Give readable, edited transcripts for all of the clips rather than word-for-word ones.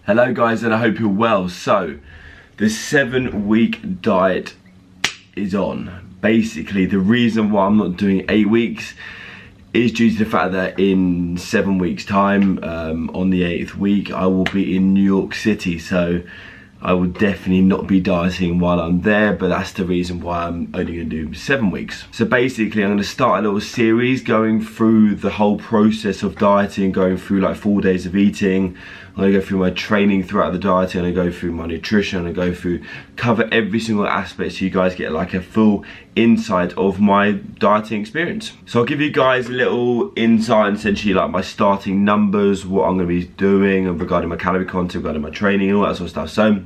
Hello guys, and I hope you're well. So, the 7-week diet is on. Basically, the reason why I'm not doing 8 weeks is due to the fact that in 7 weeks time, on the 8th week, I will be in New York City. So I will definitely not be dieting while I'm there, but that's the reason why I'm only going to do 7 weeks. So basically, I'm going to start a little series going through the whole process of dieting, going through like 4 days of eating. I'm going to go through my training throughout the diet. I'm going to go through my nutrition. I'm going to cover every single aspect so you guys get like a full insight of my dieting experience. So I'll give you guys a little insight, essentially like my starting numbers, what I'm going to be doing regarding my calorie content, regarding my training and all that sort of stuff. So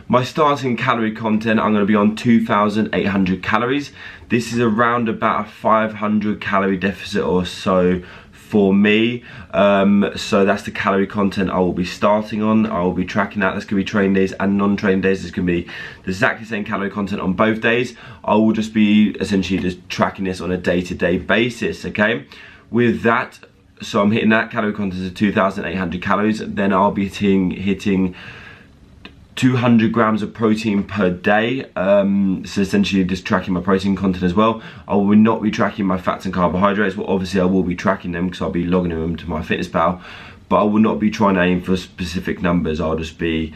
my starting calorie content, I'm going to be on 2,800 calories. This is around about a 500 calorie deficit or so for me. So that's the calorie content I will be starting on. I will be tracking that. That's going to be training days and non-training days. It's going to be the exactly same calorie content on both days. I will just be essentially just tracking this on a day-to-day basis, okay? With that, so I'm hitting that calorie content of 2,800 calories. Then I'll be hitting 200 grams of protein per day, so essentially just tracking my protein content as well. I will not be tracking my fats and carbohydrates. Well, obviously I will be tracking them because I'll be logging them to my FitnessPal, but I will not be trying to aim for specific numbers. I'll just be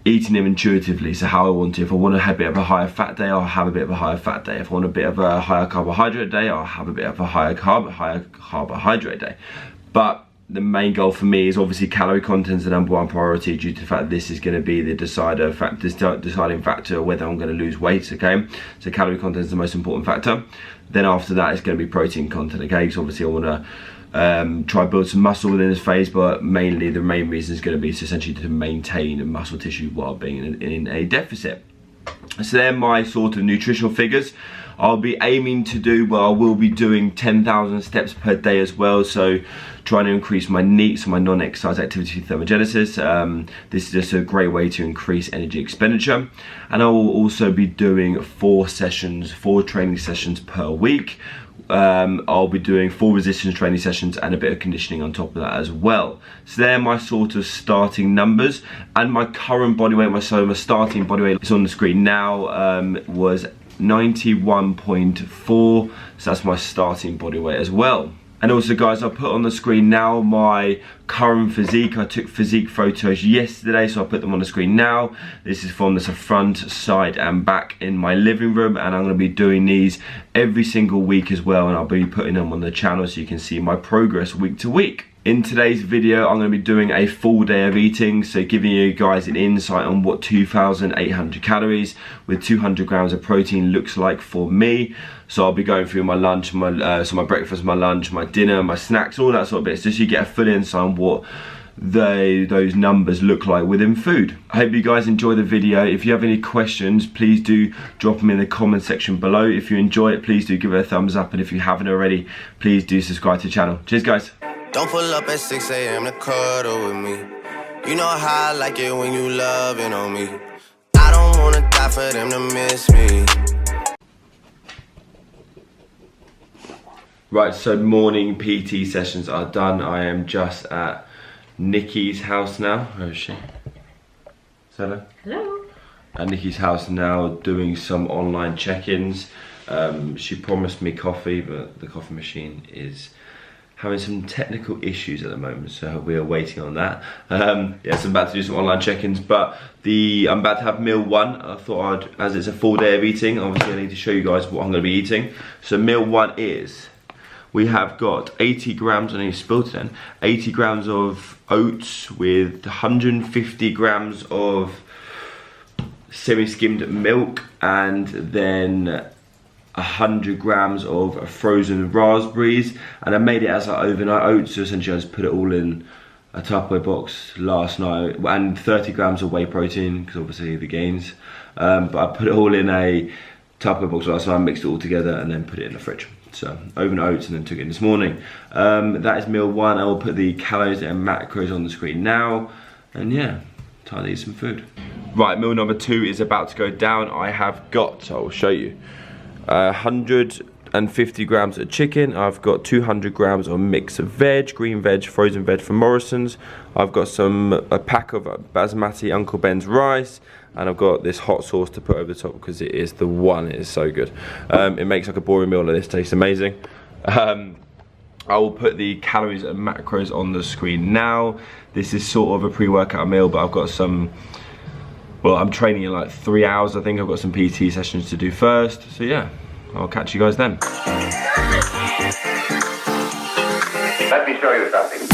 eating them intuitively, so how I want to. If I want to have a bit of a higher fat day, I'll have a bit of a higher fat day. If I want a bit of a higher carbohydrate day, I'll have a bit of a higher carbohydrate day. But the main goal for me is obviously calorie content is the #1 priority due to the fact that this is going to be the deciding factor whether I'm going to lose weight, okay? So calorie content is the most important factor. Then after that it's going to be protein content, okay? Because obviously I want to try and build some muscle within this phase, but mainly the main reason is going to be essentially to maintain muscle tissue while being in a deficit. So they're my sort of nutritional figures. I'll be aiming to do, well, I will be doing 10,000 steps per day as well, so trying to increase my NEAT, so my non-exercise activity thermogenesis. This is just a great way to increase energy expenditure. And I will also be doing 4 training sessions per week. I'll be doing 4 resistance training sessions and a bit of conditioning on top of that as well. So they're my sort of starting numbers, and my current body weight, my starting body weight is on the screen now, was 91.4, so that's my starting body weight as well. And also guys, I'll put on the screen now my current physique. I took physique photos yesterday, so I'll put them on the screen now. This is from the front, side and back in my living room, and I'm going to be doing these every single week as well, and I'll be putting them on the channel so you can see my progress week to week. In today's video, I'm going to be doing a full day of eating, so giving you guys an insight on what 2,800 calories with 200 grams of protein looks like for me. So I'll be going through my lunch, my breakfast, my lunch, my dinner, my snacks, all that sort of bits, just so you get a full insight on what those numbers look like within food. I hope you guys enjoy the video. If you have any questions, please do drop them in the comment section below. If you enjoy it, please do give it a thumbs up, and if you haven't already, please do subscribe to the channel. Cheers guys. Don't pull up at 6 a.m. to cuddle with me. You know how I like it when you loving on me. I don't wanna die for them to miss me. Right, so morning PT sessions are done. I am just at Nikki's house now. Where is she? Hello. Hello. At Nikki's house now, doing some online check-ins. She promised me coffee, but the coffee machine is having some technical issues at the moment, so we are waiting on that. Yes, I'm about to do some online check-ins, but I'm about to have meal 1. I thought as it's a full day of eating, obviously I need to show you guys what I'm going to be eating. So meal 1 is, we have got 80 grams, I need to spill it then, 80 grams of oats with 150 grams of semi-skimmed milk, and then 100 grams of frozen raspberries. And I made it as like overnight oats, so essentially I just put it all in a Tupperware box last night, and 30 grams of whey protein because obviously the gains, but I put it all in a Tupperware box last night, mixed it all together and then put it in the fridge. So overnight oats and then took it in this morning. That is meal 1. I will put the calories and macros on the screen now, and yeah, time to eat some food. Right, meal number 2 is about to go down. I have got, so I will show you, 150 grams of chicken. I've got 200 grams of mixed veg, green veg, frozen veg from Morrison's. I've got a pack of basmati Uncle Ben's rice, and I've got this hot sauce to put over the top because it is the one. It is so good. It makes like a boring meal, and this tastes amazing. I will put the calories and macros on the screen now. This is sort of a pre-workout meal, but I've got some, well, I'm training in like 3 hours, I think. I've got some PT sessions to do first. So yeah, I'll catch you guys then. Let me show you something.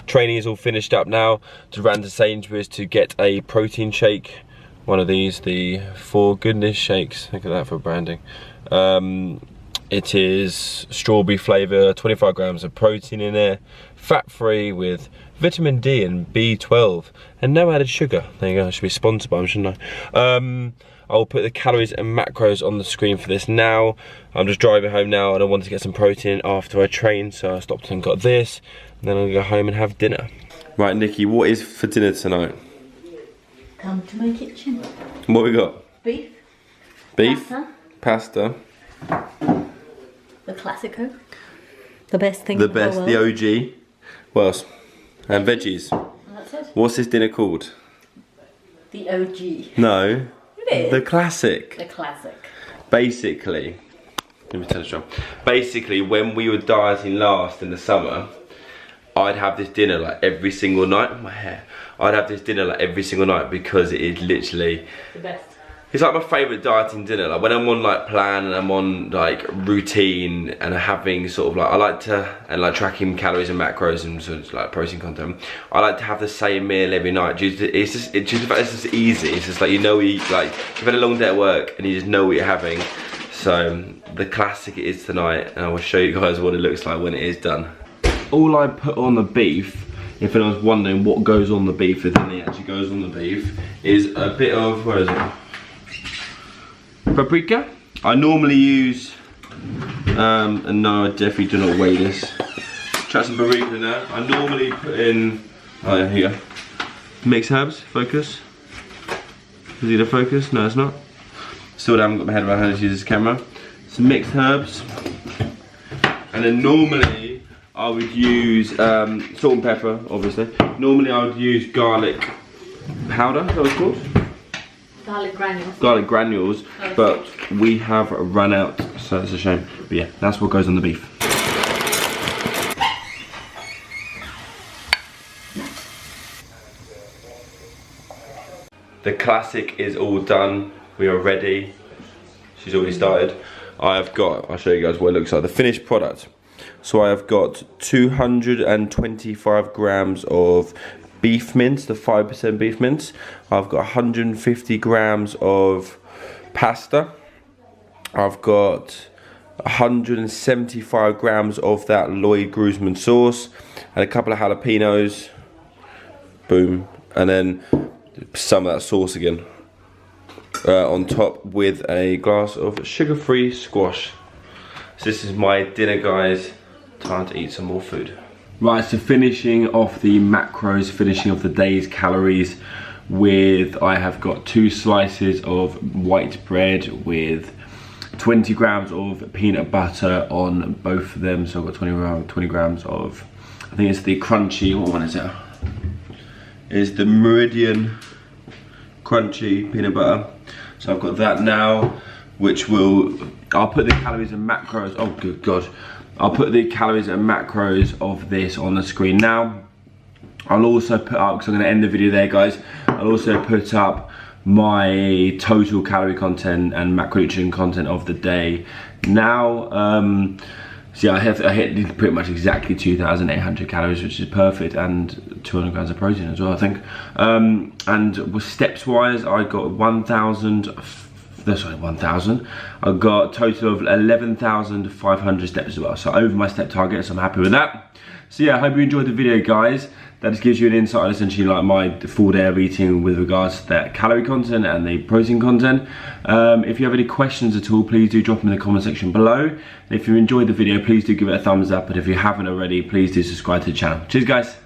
Training is all finished up now. To ran to Sainsbury's to get a protein shake. One of these, the For Goodness shakes. Look at that for branding. It is strawberry flavour, 25 grams of protein in there, fat-free with vitamin D and B12, and no added sugar. There you go, I should be sponsored by them, shouldn't I? I will put the calories and macros on the screen for this now. I'm just driving home now and I wanted to get some protein after I trained, so I stopped and got this, and then I'll go home and have dinner. Right, Nikki, what is for dinner tonight? Come to my kitchen. What we got? Beef. Beef? Pasta. The classico. The best thing The in the best, whole the world. OG. What else? And veggies. And that's it. What's this dinner called? The OG. No. It is. The classic. The classic. Basically, let me tell you something. Basically, when we were dieting last in the summer, I'd have this dinner like every single night. My hair. I'd have this dinner like every single night because it is literally The best. it's like my favourite dieting dinner. Like when I'm on like plan and I'm on like routine and having sort of like, I like to, and like tracking calories and macros and sort of like protein content, I like to have the same meal every night. It's just the fact it's just easy. It's just like, you know, like you've had a long day at work and you just know what you're having. So the classic it is tonight, and I will show you guys what it looks like when it is done. All I put on the beef, if anyone's wondering what goes on the beef, the thing that actually goes on the beef, is a bit of, where is it? Paprika. I normally use, and no, I definitely do not weigh this. Try some paprika in there. I normally put in, oh yeah, here. Mixed herbs, focus. Is it a focus? No, it's not. Still haven't got my head around how to use this camera. Some mixed herbs. And then normally, I would use salt and pepper, obviously. Normally I would use garlic powder, is that what it's called? Garlic granules. Garlic granules, but we have run out, so that's a shame. But yeah, that's what goes on the beef. The classic is all done. We are ready. She's already started. I've got, I'll show you guys what it looks like, the finished product. So I have got 225 grams of beef mince, the 5% beef mince. I've got 150 grams of pasta. I've got 175 grams of that Lloyd Gruzman sauce, and a couple of jalapenos. Boom. And then some of that sauce again. On top with a glass of sugar-free squash. So this is my dinner, guys. Time to eat some more food. Right, so finishing off the macros, finishing off the day's calories with, I have got 2 slices of white bread with 20 grams of peanut butter on both of them. So I've got 20 grams of, I think it's the crunchy, what one is it? It's the Meridian crunchy peanut butter. So I've got that now, which will, I'll put the calories and macros, oh good God. I'll put the calories and macros of this on the screen now. I'll also put up, because I'm going to end the video there, guys, I'll also put up my total calorie content and macronutrient content of the day now. So yeah, I hit pretty much exactly 2,800 calories, which is perfect, and 200 grams of protein as well, I think. And with steps wise, I got 1,000. I got a total of 11,500 steps as well. So over my step target, so I'm happy with that. So yeah, I hope you enjoyed the video, guys. That just gives you an insight on essentially like my full day of eating with regards to that calorie content and the protein content. If you have any questions at all, please do drop them in the comment section below. And if you enjoyed the video, please do give it a thumbs up. And if you haven't already, please do subscribe to the channel. Cheers, guys.